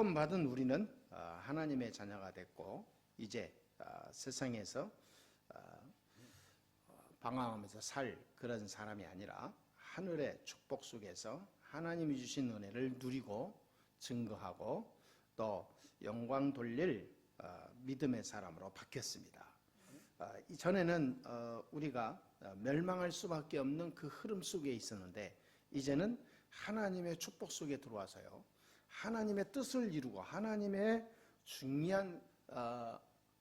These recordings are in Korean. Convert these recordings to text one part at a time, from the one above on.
구원받은 우리는 하나님의 자녀가 됐고 이제 세상에서 방황하면서 살 그런 사람이 아니라 하늘의 축복 속에서 하나님이 주신 은혜를 누리고 증거하고 또 영광 돌릴 믿음의 사람으로 바뀌었습니다. 이전에는 우리가 멸망할 수밖에 없는 그 흐름 속에 있었는데 이제는 하나님의 축복 속에 들어와서요, 하나님의 뜻을 이루고 하나님의 중요한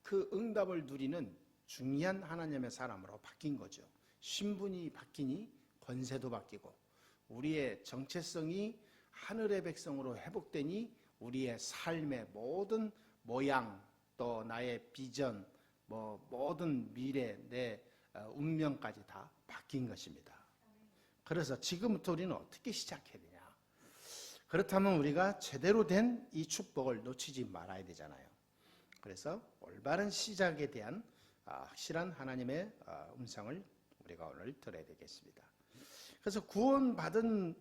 그 응답을 누리는 중요한 하나님의 사람으로 바뀐 거죠. 신분이 바뀌니 권세도 바뀌고 우리의 정체성이 하늘의 백성으로 회복되니 우리의 삶의 모든 모양 또 나의 비전 모든 미래 내 운명까지 다 바뀐 것입니다. 그래서 지금부터 우리는 어떻게 시작해야 되냐? 그렇다면 우리가 제대로 된 이 축복을 놓치지 말아야 되잖아요. 그래서 올바른 시작에 대한 확실한 하나님의 음성을 우리가 오늘 들어야 되겠습니다. 그래서 구원받은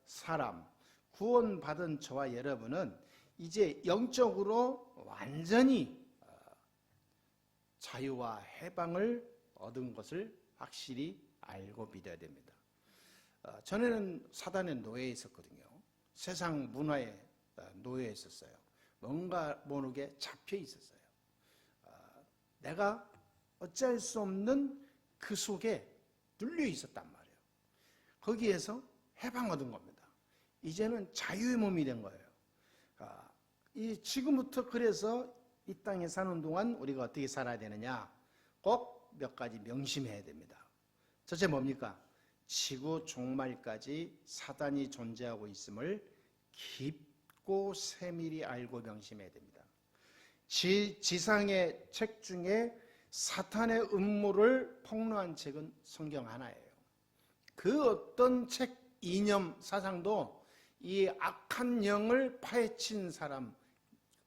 사람, 구원받은 저와 여러분은 이제 영적으로 완전히 자유와 해방을 얻은 것을 확실히 알고 믿어야 됩니다. 전에는 사단의 노예에 있었거든요. 세상 문화의 노예에 있었어요. 뭔가 모르게 잡혀 있었어요. 내가 어찌할 수 없는 그 속에 눌려 있었단 말이에요. 거기에서 해방 얻은 겁니다. 이제는 자유의 몸이 된 거예요. 지금부터 그래서 이 땅에 사는 동안 우리가 어떻게 살아야 되느냐? 꼭 몇 가지 명심해야 됩니다. 첫째 뭡니까? 지구 종말까지 사단이 존재하고 있음을 깊고 세밀히 알고 명심해야 됩니다. 지상의 책 중에 사탄의 음모를 폭로한 책은 성경 하나예요. 그 어떤 책, 이념, 사상도 이 악한 영을 파헤친 사람,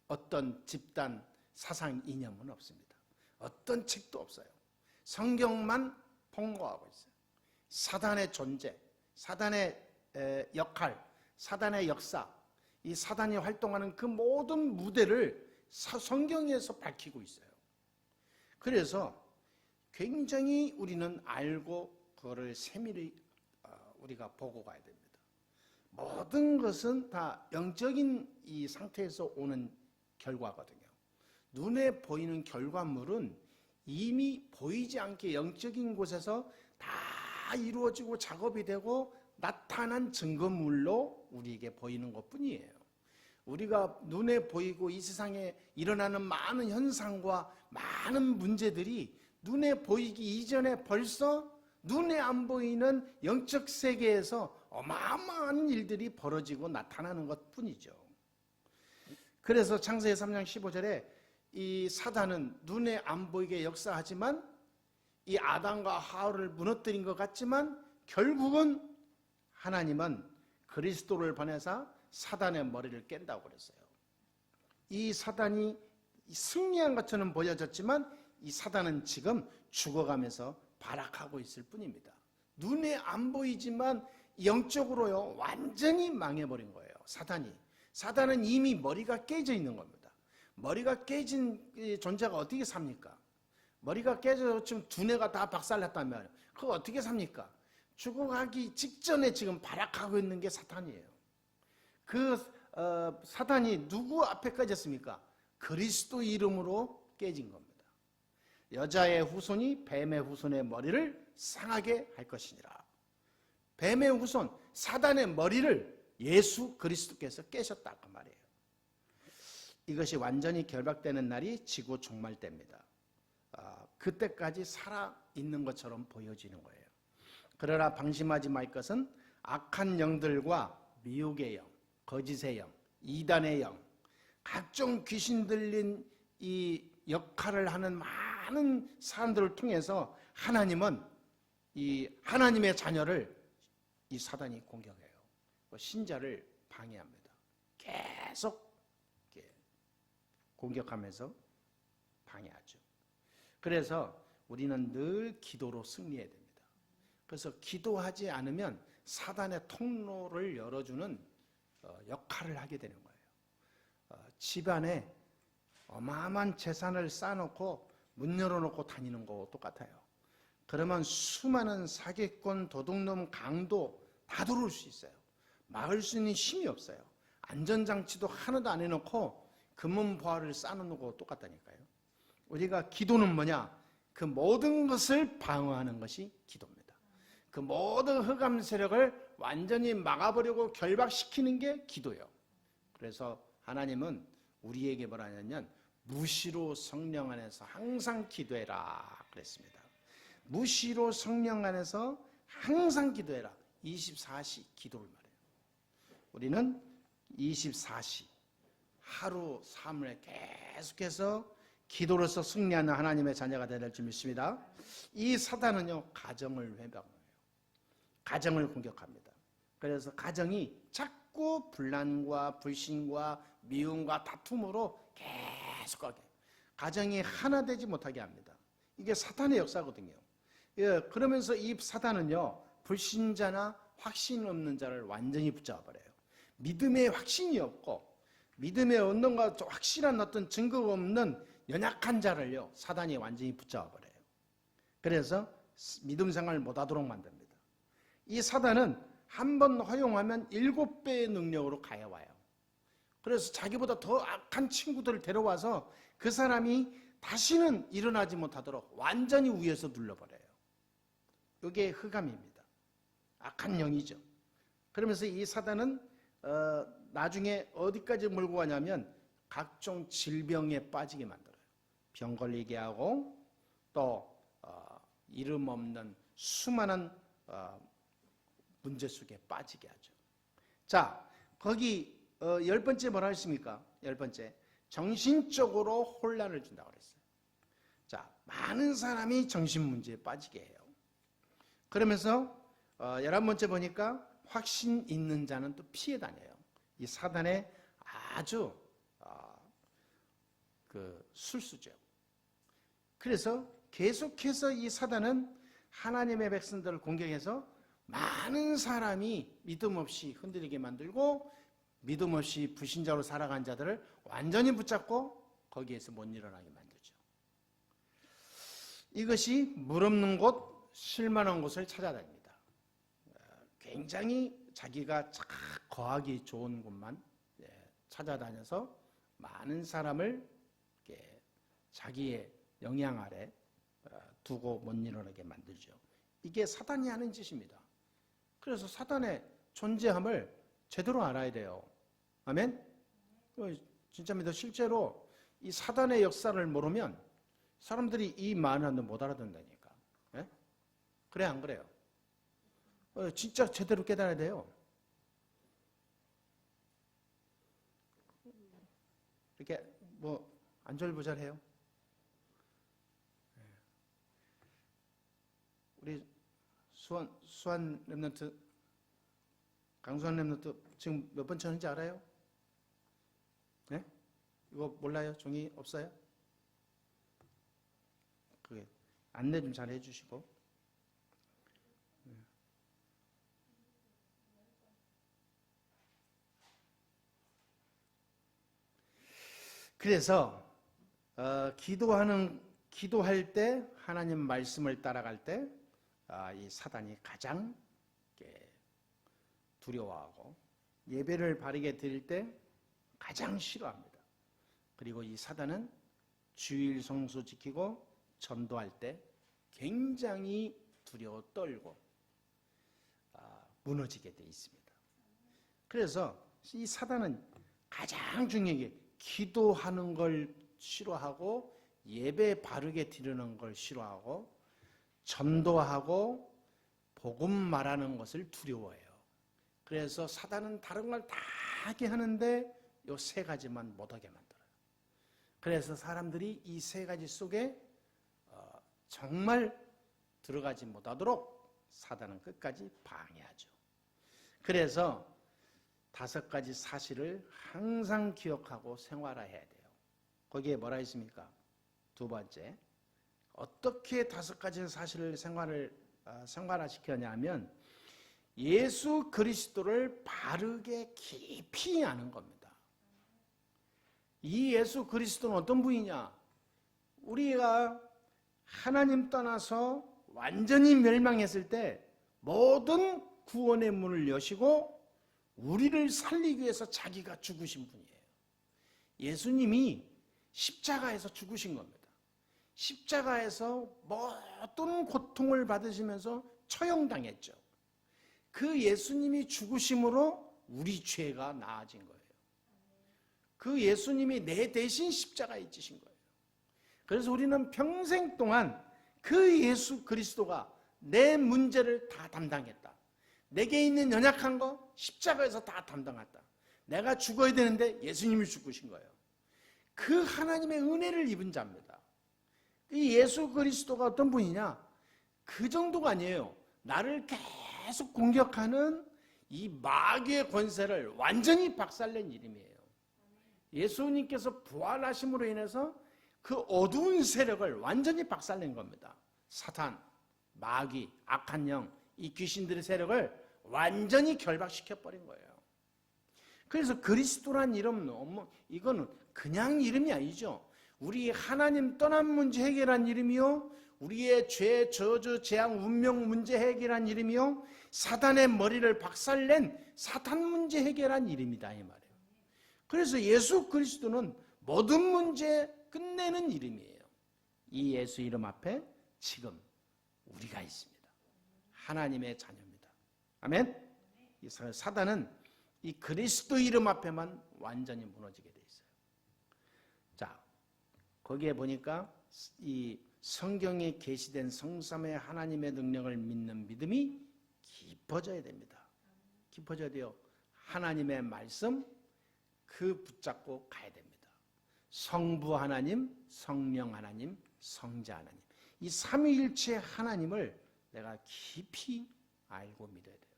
어떤 집단, 사상, 이념은 없습니다. 어떤 책도 없어요. 성경만 폭로하고 있어요. 사단의 존재, 사단의 역할, 사단의 역사, 이 사단이 활동하는 그 모든 무대를 성경에서 밝히고 있어요. 그래서 굉장히 우리는 알고 그거를 세밀히 우리가 보고 가야 됩니다. 모든 것은 다 영적인 이 상태에서 오는 결과거든요. 눈에 보이는 결과물은 이미 보이지 않게 영적인 곳에서 다 이루어지고 작업이 되고 나타난 증거물로 우리에게 보이는 것뿐이에요. 우리가 눈에 보이고 이 세상에 일어나는 많은 현상과 많은 문제들이 눈에 보이기 이전에 벌써 눈에 안 보이는 영적 세계에서 어마어마한 일들이 벌어지고 나타나는 것뿐이죠. 그래서 창세기 3장 15절에 이 사단은 눈에 안 보이게 역사하지만 이 아담과 하와를 무너뜨린 것 같지만 결국은 하나님은 그리스도를 보내사 사단의 머리를 깬다고 그랬어요. 이 사단이 승리한 것처럼 보여졌지만 이 사단은 지금 죽어가면서 발악하고 있을 뿐입니다. 눈에 안 보이지만 영적으로요 완전히 망해버린 거예요. 사단은 이미 머리가 깨져 있는 겁니다. 머리가 깨진 존재가 어떻게 삽니까? 머리가 깨져서 지금 두뇌가 다 박살났다면 그거 어떻게 삽니까? 죽어가기 직전에 지금 발악하고 있는 게 사탄이에요. 그 사탄이 누구 앞에 깨졌습니까? 그리스도 이름으로 깨진 겁니다. 여자의 후손이 뱀의 후손의 머리를 상하게 할 것이니라. 뱀의 후손 사단의 머리를 예수 그리스도께서 깨셨다 그 말이에요. 이것이 완전히 결박되는 날이 지구 종말 때입니다. 그때까지 살아있는 것처럼 보여지는 거예요. 그러나 방심하지 말 것은 악한 영들과 미혹의 영, 거짓의 영, 이단의 영, 각종 귀신 들린 이 역할을 하는 많은 사람들을 통해서 하나님은 이 하나님의 자녀를 이 사단이 공격해요. 신자를 방해합니다. 계속 공격하면서 방해하죠. 그래서 우리는 늘 기도로 승리해야 됩니다. 그래서 기도하지 않으면 사단의 통로를 열어주는 역할을 하게 되는 거예요. 집안에 어마어마한 재산을 쌓아놓고 문 열어놓고 다니는 거 똑같아요. 그러면 수많은 사기꾼, 도둑놈, 강도 다 들어올 수 있어요. 막을 수 있는 힘이 없어요. 안전장치도 하나도 안 해놓고 금은보화를 쌓아놓는 거 똑같다니까요. 우리가 기도는 뭐냐? 그 모든 것을 방어하는 것이 기도입니다. 그 모든 흑암 세력을 완전히 막아버리고 결박시키는 게 기도예요. 그래서 하나님은 우리에게 뭐라 하냐면 무시로 성령 안에서 항상 기도해라 그랬습니다. 무시로 성령 안에서 항상 기도해라. 24시 기도를 말해요. 우리는 24시 하루 삶을 계속해서 기도로서 승리하는 하나님의 자녀가 되야 될 줄 믿습니다. 이 사단은요, 가정을 회방해요. 가정을 공격합니다. 그래서 가정이 자꾸 분란과 불신과 미움과 다툼으로 계속하게 가정이 하나 되지 못하게 합니다. 이게 사탄의 역사거든요. 예, 그러면서 이 사단은요, 불신자나 확신 없는 자를 완전히 붙잡아버려요. 믿음에 확신이 없고 믿음에 얻는 것 확실한 어떤 증거가 없는 연약한 자를요, 사단이 완전히 붙잡아버려요. 그래서 믿음 생활을 못하도록 만듭니다. 이 사단은 한 번 허용하면 7배의 능력으로 가해와요. 그래서 자기보다 더 악한 친구들을 데려와서 그 사람이 다시는 일어나지 못하도록 완전히 위에서 눌러버려요. 이게 흑암입니다. 악한 영이죠. 그러면서 이 사단은 나중에 어디까지 몰고 가냐면 각종 질병에 빠지게 만들어요. 병 걸리게 하고 또 이름 없는 수많은 문제 속에 빠지게 하죠. 자, 거기 10번째 뭐라 했습니까? 10번째, 정신적으로 혼란을 준다고 그랬어요. 자, 많은 사람이 정신 문제에 빠지게 해요. 그러면서 11번째 보니까 확신 있는 자는 또 피해 다녀요. 이 사단의 아주 그 술수죠. 그래서 계속해서 이 사단은 하나님의 백성들을 공격해서 많은 사람이 믿음 없이 흔들리게 만들고 믿음 없이 불신자로 살아간 자들을 완전히 붙잡고 거기에서 못 일어나게 만들죠. 이것이 물 없는 곳, 쉴만한 곳을 찾아다닙니다. 굉장히 자기가 거하기 좋은 곳만 찾아다녀서 많은 사람을 자기의 영향 아래 두고 못 일어나게 만들죠. 이게 사단이 하는 짓입니다. 그래서 사단의 존재함을 제대로 알아야 돼요. 아멘? 진짜입니다. 실제로 이 사단의 역사를 모르면 사람들이 이 말을 못 알아듣는다니까. 예? 그래 안 그래요? 진짜 제대로 깨달아야 돼요. 이렇게 뭐 안절부절해요. 우리 수완 랩런트, 강수완 랩런트 지금 몇 번 쳤는지 알아요? 네? 이거 몰라요? 종이 없어요? 그게 안내 좀 잘 해주시고. 그래서 기도할 때 하나님 말씀을 따라갈 때 이 사단이 가장 두려워하고 예배를 바르게 드릴 때 가장 싫어합니다. 그리고 이 사단은 주일 성수 지키고 전도할 때 굉장히 두려워 떨고 무너지게 돼 있습니다. 그래서 이 사단은 가장 중요한 게 기도하는 걸 싫어하고 예배 바르게 드리는 걸 싫어하고 전도하고 복음 말하는 것을 두려워해요. 그래서 사단은 다른 걸 다 하게 하는데 이 3가지만 못하게 만들어요. 그래서 사람들이 이 3가지 속에 정말 들어가지 못하도록 사단은 끝까지 방해하죠. 그래서 5가지 사실을 항상 기억하고 생활화해야 돼요. 거기에 뭐라 있습니까? 2번째, 어떻게 5가지 사실을 생활화시켰냐면 예수 그리스도를 바르게 깊이 아는 겁니다. 이 예수 그리스도는 어떤 분이냐? 우리가 하나님 떠나서 완전히 멸망했을 때 모든 구원의 문을 여시고 우리를 살리기 위해서 자기가 죽으신 분이에요. 예수님이 십자가에서 죽으신 겁니다. 십자가에서 모든 고통을 받으시면서 처형당했죠. 그 예수님이 죽으심으로 우리 죄가 나아진 거예요. 그 예수님이 내 대신 십자가에 지신 거예요. 그래서 우리는 평생 동안 그 예수 그리스도가 내 문제를 다 담당했다. 내게 있는 연약한 거 십자가에서 다 담당했다. 내가 죽어야 되는데 예수님이 죽으신 거예요. 그 하나님의 은혜를 입은 자입니다. 이 예수 그리스도가 어떤 분이냐? 그 정도가 아니에요. 나를 계속 공격하는 이 마귀의 권세를 완전히 박살낸 이름이에요. 예수님께서 부활하심으로 인해서 그 어두운 세력을 완전히 박살낸 겁니다. 사탄, 마귀, 악한 영, 이 귀신들의 세력을 완전히 결박시켜버린 거예요. 그래서 그리스도란 이름은 이거는 그냥 이름이 아니죠. 우리 하나님 떠난 문제 해결한 이름이요, 우리의 죄, 저주, 재앙, 운명 문제 해결한 이름이요, 사탄의 머리를 박살낸 사탄 문제 해결한 이름이다 이 말이에요. 그래서 예수 그리스도는 모든 문제 끝내는 이름이에요. 이 예수 이름 앞에 지금 우리가 있습니다. 하나님의 자녀입니다. 아멘. 사단은 이 그리스도 이름 앞에만 완전히 무너지게 돼 있어요. 자, 거기에 보니까 이 성경에 계시된 성삼의 하나님의 능력을 믿는 믿음이 깊어져야 됩니다. 깊어져야 돼요. 하나님의 말씀 그 붙잡고 가야 됩니다. 성부 하나님, 성령 하나님, 성자 하나님, 이 삼위일체 하나님을 내가 깊이 알고 믿어야 돼요.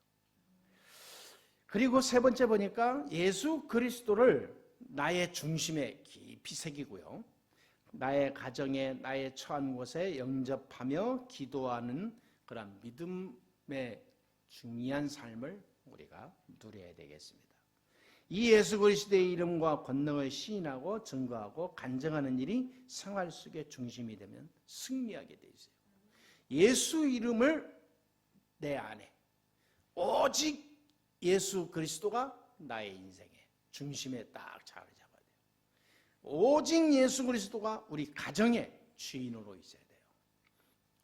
그리고 세 번째 보니까 예수 그리스도를 나의 중심에 깊이 새기고요, 나의 가정에, 나의 처한 곳에 영접하며 기도하는 그런 믿음의 중요한 삶을 우리가 누려야 되겠습니다. 이 예수 그리스도의 이름과 권능을 시인하고 증거하고 간증하는 일이 생활 속의 중심이 되면 승리하게 돼 있어요. 예수 이름을 내 안에, 오직 예수 그리스도가 나의 인생의 중심에 딱 자리 잡아야 돼요. 오직 예수 그리스도가 우리 가정의 주인으로 있어야 돼요.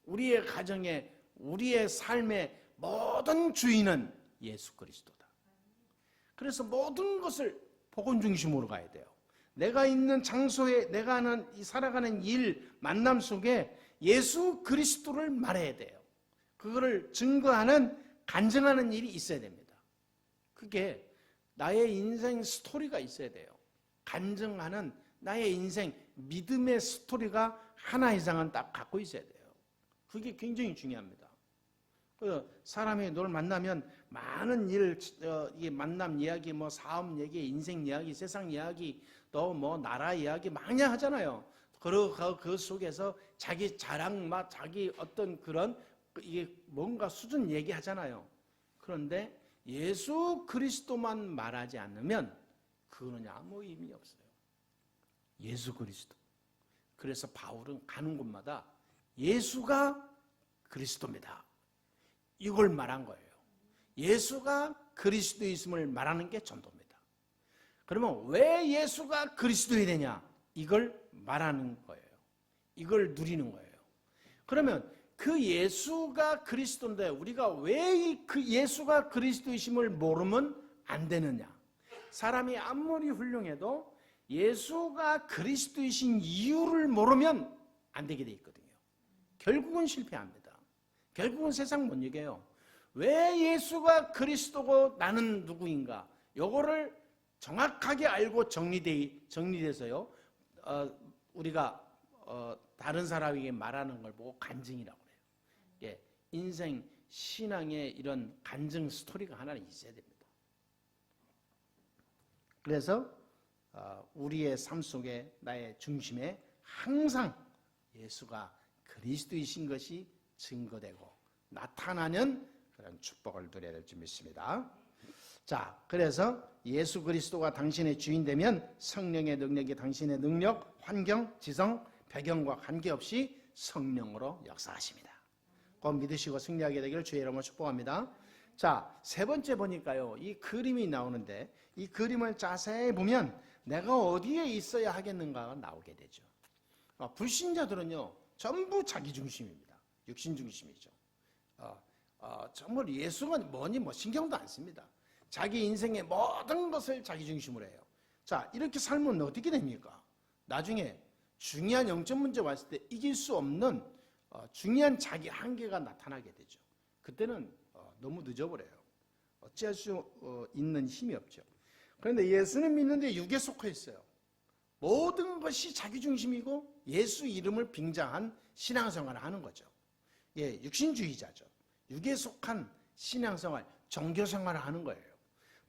우리의 가정에, 우리의 삶의 모든 주인은 예수 그리스도다. 그래서 모든 것을 복음 중심으로 가야 돼요. 내가 있는 장소에, 내가 하는 이 살아가는 일, 만남 속에 예수 그리스도를 말해야 돼요. 그거를 증거하는, 간증하는 일이 있어야 됩니다. 그게 나의 인생 스토리가 있어야 돼요. 간증하는 나의 인생 믿음의 스토리가 하나 이상은 딱 갖고 있어야 돼요. 그게 굉장히 중요합니다. 사람이 널 만나면 많은 일, 만남 이야기, 뭐 사업 얘기, 인생 이야기, 세상 이야기, 또 뭐 나라 이야기 많이 하잖아요. 그 속에서 자기 자랑, 자기 어떤 그런 이게 뭔가 수준 얘기하잖아요. 그런데 예수 그리스도만 말하지 않으면 그거는 아무 의미 없어요. 예수 그리스도. 그래서 바울은 가는 곳마다 예수가 그리스도입니다, 이걸 말한 거예요. 예수가 그리스도이심을 말하는 게 전도입니다. 그러면 왜 예수가 그리스도이 되냐? 이걸 말하는 거예요. 이걸 누리는 거예요. 그러면 그 예수가 그리스도인데 우리가 왜 그 예수가 그리스도이심을 모르면 안 되느냐? 사람이 아무리 훌륭해도 예수가 그리스도이신 이유를 모르면 안 되게 돼 있거든요. 결국은 실패합니다. 결국은 세상 못 이겨요. 왜 예수가 그리스도고 나는 누구인가? 요거를 정확하게 알고 정리돼서요, 우리가 다른 사람에게 말하는 걸 보고 간증이라고 해요. 예, 인생 신앙의 이런 간증 스토리가 하나 있어야 됩니다. 그래서 우리의 삶 속에 나의 중심에 항상 예수가 그리스도이신 것이 증거되고 나타나는 그런 축복을 누려야 될 줄 믿습니다. 자, 그래서 예수 그리스도가 당신의 주인 되면 성령의 능력이 당신의 능력, 환경, 지성, 배경과 관계없이 성령으로 역사하십니다. 꼭 믿으시고 승리하게 되기를 주의 이름으로 축복합니다. 자, 세 번째 보니까요, 이 그림이 나오는데 이 그림을 자세히 보면 내가 어디에 있어야 하겠는가가 나오게 되죠. 불신자들은요 전부 자기 중심입니다. 육신 중심이죠. 정말 예수가 뭐니 뭐 신경도 안 씁니다. 자기 인생의 모든 것을 자기 중심으로 해요. 자, 이렇게 살면 어떻게 됩니까? 나중에 중요한 영적 문제 왔을 때 이길 수 없는 중요한 자기 한계가 나타나게 되죠. 그때는 너무 늦어버려요. 어찌할 수 있는 힘이 없죠. 그런데 예수는 믿는데 육에 속해 있어요. 모든 것이 자기 중심이고 예수 이름을 빙자한 신앙생활을 하는 거죠. 예, 육신주의자죠. 육에 속한 신앙생활, 종교생활을 하는 거예요.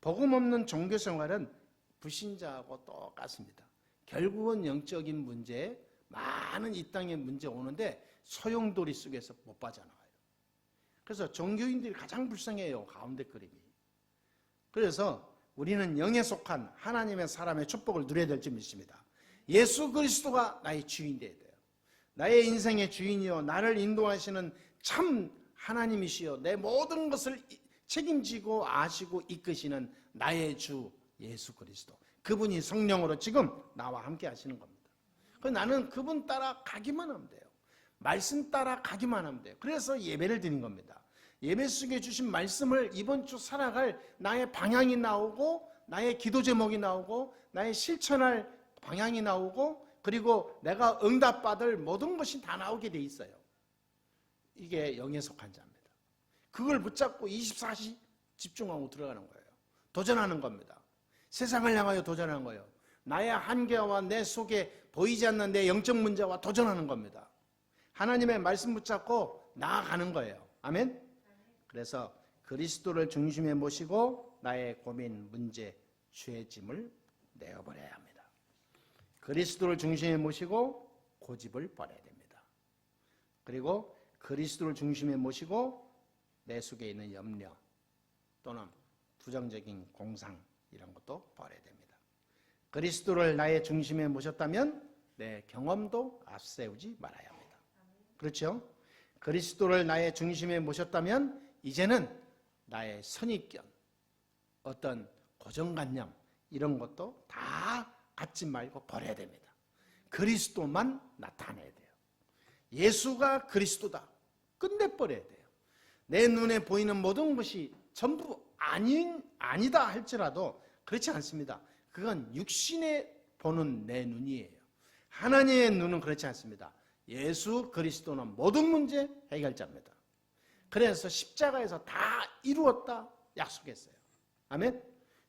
복음 없는 종교생활은 불신자하고 똑같습니다. 결국은 영적인 문제에 많은 이 땅의 문제 오는데 소용돌이 속에서 못 빠져나와요. 그래서 종교인들이 가장 불쌍해요. 가운데 그림이. 그래서 우리는 영에 속한 하나님의 사람의 축복을 누려야 될 줄 믿습니다. 예수 그리스도가 나의 주인 되어야 돼요. 나의 인생의 주인이요 나를 인도하시는 참 하나님이시여 내 모든 것을 책임지고 아시고 이끄시는 나의 주 예수 그리스도, 그분이 성령으로 지금 나와 함께 하시는 겁니다. 나는 그분 따라 가기만 하면 돼요. 말씀 따라 가기만 하면 돼요. 그래서 예배를 드린 겁니다. 예배 속에 주신 말씀을 이번 주 살아갈 나의 방향이 나오고 나의 기도 제목이 나오고 나의 실천할 방향이 나오고 그리고 내가 응답받을 모든 것이 다 나오게 돼 있어요. 이게 영에 속한 자입니다. 그걸 붙잡고 24시 집중하고 들어가는 거예요. 도전하는 겁니다. 세상을 향하여 도전하는 거예요. 나의 한계와 내 속에 보이지 않는 내 영적 문제와 도전하는 겁니다. 하나님의 말씀 붙잡고 나아가는 거예요. 아멘? 그래서 그리스도를 중심에 모시고 나의 고민, 문제, 죄의 짐을 내어버려야 합니다. 그리스도를 중심에 모시고 고집을 버려야 됩니다. 그리고 그리스도를 중심에 모시고 내 속에 있는 염려 또는 부정적인 공상 이런 것도 버려야 됩니다. 그리스도를 나의 중심에 모셨다면 내 경험도 앞세우지 말아야 합니다. 그렇죠? 그리스도를 나의 중심에 모셨다면 이제는 나의 선입견, 어떤 고정관념 이런 것도 다 갖지 말고 버려야 됩니다. 그리스도만 나타내야 돼요. 예수가 그리스도다. 끝내버려야 돼요. 내 눈에 보이는 모든 것이 전부 아니다 할지라도 그렇지 않습니다. 그건 육신에 보는 내 눈이에요. 하나님의 눈은 그렇지 않습니다. 예수 그리스도는 모든 문제 해결자입니다. 그래서 십자가에서 다 이루었다 약속했어요. 아멘?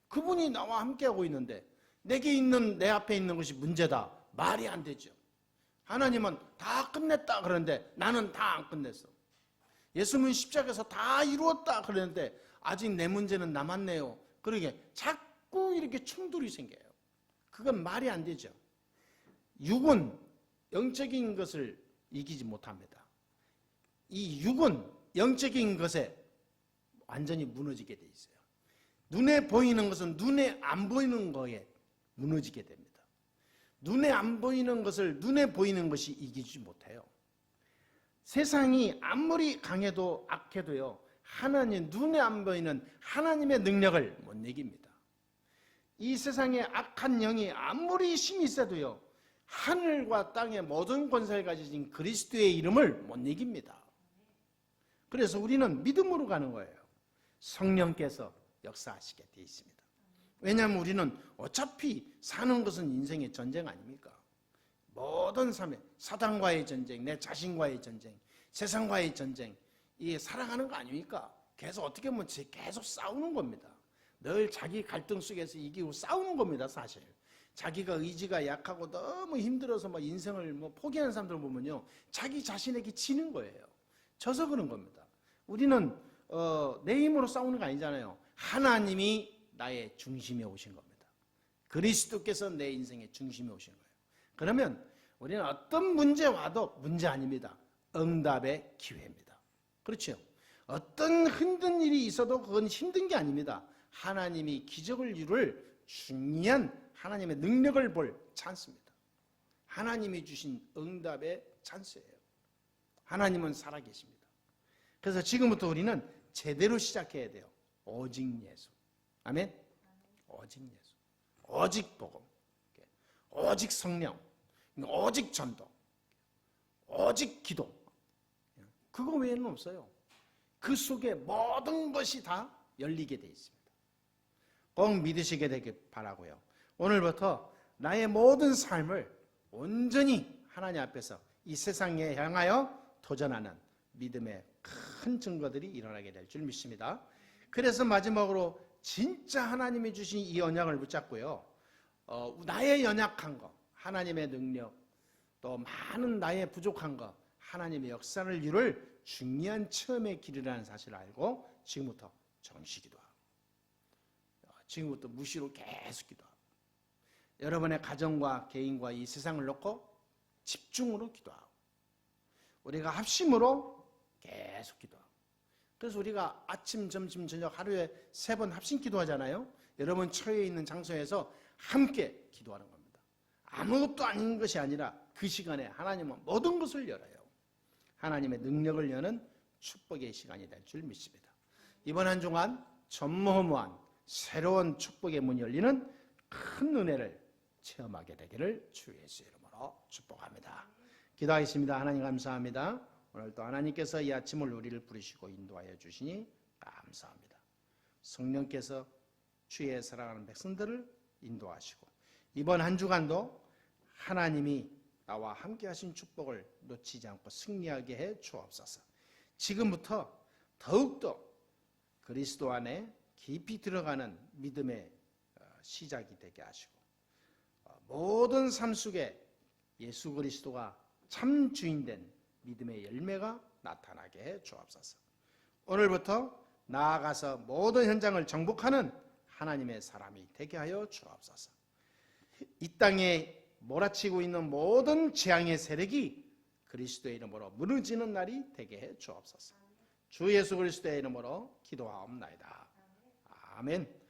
그분이 나와 함께하고 있는데 내게 있는 내 앞에 있는 것이 문제다. 말이 안 되죠. 하나님은 다 끝냈다 그러는데 나는 다 안 끝냈어. 예수님은 십자가에서 다 이루었다 그러는데 아직 내 문제는 남았네요. 그러게 자꾸 이렇게 충돌이 생겨요. 그건 말이 안 되죠. 육은 영적인 것을 이기지 못합니다. 이 육은 영적인 것에 완전히 무너지게 돼 있어요. 눈에 보이는 것은 눈에 안 보이는 거에 무너지게 됩니다. 눈에 안 보이는 것을 눈에 보이는 것이 이기지 못해요. 세상이 아무리 강해도 악해도요, 하나님 눈에 안 보이는 하나님의 능력을 못 이깁니다. 이 세상에 악한 영이 아무리 힘이 있어도요, 하늘과 땅의 모든 권세를 가지신 그리스도의 이름을 못 이깁니다. 그래서 우리는 믿음으로 가는 거예요. 성령께서 역사하시게 되어 있습니다. 왜냐하면 우리는 어차피 사는 것은 인생의 전쟁 아닙니까? 모든 삶에 사단과의 전쟁, 내 자신과의 전쟁, 세상과의 전쟁, 이게 살아가는 거 아닙니까? 계속 어떻게 보면 계속 싸우는 겁니다. 늘 자기 갈등 속에서 이기고 싸우는 겁니다, 사실. 자기가 의지가 약하고 너무 힘들어서 막 인생을 포기하는 사람들 보면요, 자기 자신에게 지는 거예요. 져서 그런 겁니다. 우리는 내 힘으로 싸우는 거 아니잖아요. 하나님이 나의 중심에 오신 겁니다. 그리스도께서 내 인생의 중심에 오신 거예요. 그러면 우리는 어떤 문제 와도 문제 아닙니다. 응답의 기회입니다. 그렇죠? 어떤 힘든 일이 있어도 그건 힘든 게 아닙니다. 하나님이 기적을 이룰 중요한 하나님의 능력을 볼 찬스입니다. 하나님이 주신 응답의 찬스예요. 하나님은 살아계십니다. 그래서 지금부터 우리는 제대로 시작해야 돼요. 오직 예수. 아멘. 오직 예수. 오직 복음. 오직 성령. 오직 전도. 오직 기도. 그거 외에는 없어요. 그 속에 모든 것이 다 열리게 되어 있습니다. 꼭 믿으시게 되길 바라고요. 오늘부터 나의 모든 삶을 온전히 하나님 앞에서 이 세상에 향하여 도전하는 믿음의 큰 증거들이 일어나게 될 줄 믿습니다. 그래서 마지막으로 진짜 하나님이 주신 이 언약을 붙잡고요. 나의 연약한 것, 하나님의 능력, 또 많은 나의 부족한 것, 하나님의 역사를 이룰 중요한 체험의 길이라는 사실을 알고 지금부터 정시 기도하고, 지금부터 무시로 계속 기도하고, 여러분의 가정과 개인과 이 세상을 놓고 집중으로 기도하고, 우리가 합심으로 계속 기도하고. 그래서 우리가 아침, 점심, 저녁 하루에 3번 합심 기도하잖아요. 여러분 처해 있는 장소에서 함께 기도하는 겁니다. 아무것도 아닌 것이 아니라 그 시간에 하나님은 모든 것을 열어요. 하나님의 능력을 여는 축복의 시간이 될 줄 믿습니다. 이번 한 주간 전무후무한 새로운 축복의 문이 열리는 큰 은혜를 체험하게 되기를 주 예수의 이름으로 축복합니다. 기도하겠습니다. 하나님 감사합니다. 오늘 또 하나님께서 이 아침을 우리를 부르시고 인도하여 주시니 감사합니다. 성령께서 주의 사랑하는 백성들을 인도하시고 이번 한 주간도 하나님이 나와 함께 하신 축복을 놓치지 않고 승리하게 해 주옵소서. 지금부터 더욱더 그리스도 안에 깊이 들어가는 믿음의 시작이 되게 하시고 모든 삶 속에 예수 그리스도가 참 주인된 믿음의 열매가 나타나게 해 주옵소서. 오늘부터 나아가서 모든 현장을 정복하는 하나님의 사람이 되게 하여 주옵소서. 이 땅에 몰아치고 있는 모든 재앙의 세력이 그리스도의 이름으로 무너지는 날이 되게 해 주옵소서. 주 예수 그리스도의 이름으로 기도하옵나이다. 아멘.